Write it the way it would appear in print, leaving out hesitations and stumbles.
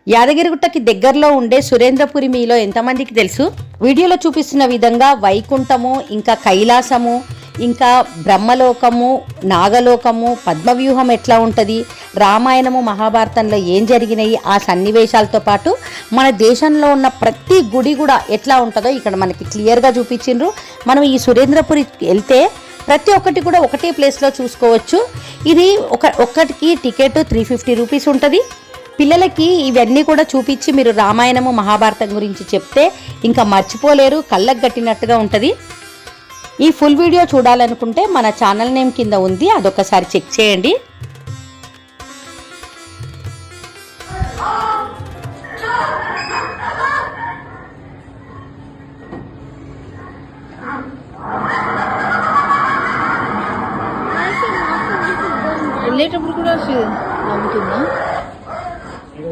యాదగిరిగుట్టకి దగ్గరలో ఉండే సురేంద్రపురి మీలో ఎంతమందికి తెలుసు? వీడియోలో చూపిస్తున్న విధంగా వైకుంఠము, ఇంకా కైలాసము, ఇంకా బ్రహ్మలోకము, నాగలోకము, పద్మవ్యూహం ఎట్లా ఉంటుంది, రామాయణము మహాభారతంలో ఏం జరిగినాయి ఆ సన్నివేశాలతో పాటు మన దేశంలో ఉన్న ప్రతి గుడి కూడా ఎట్లా ఉంటుందో ఇక్కడ మనకి క్లియర్గా చూపించిండ్రు. మనం ఈ సురేంద్రపురి వెళ్తే ప్రతి ఒక్కటి కూడా ఒకటే ప్లేస్లో చూసుకోవచ్చు. ఇది ఒక్కటికి టికెట్ 350 రూపీస్ ఉంటుంది. పిల్లలకి ఇవన్నీ కూడా చూపించి మీరు రామాయణము మహాభారతం గురించి చెప్తే ఇంకా మర్చిపోలేరు, కళ్ళకు కట్టినట్టుగా ఉంటుంది. ఈ ఫుల్ వీడియో చూడాలనుకుంటే మన ఛానల్ నేమ్ కింద ఉంది, అదొకసారి చెక్ చేయండి. వెళ్ళేటప్పుడు కూడా నవ్వుతుందా?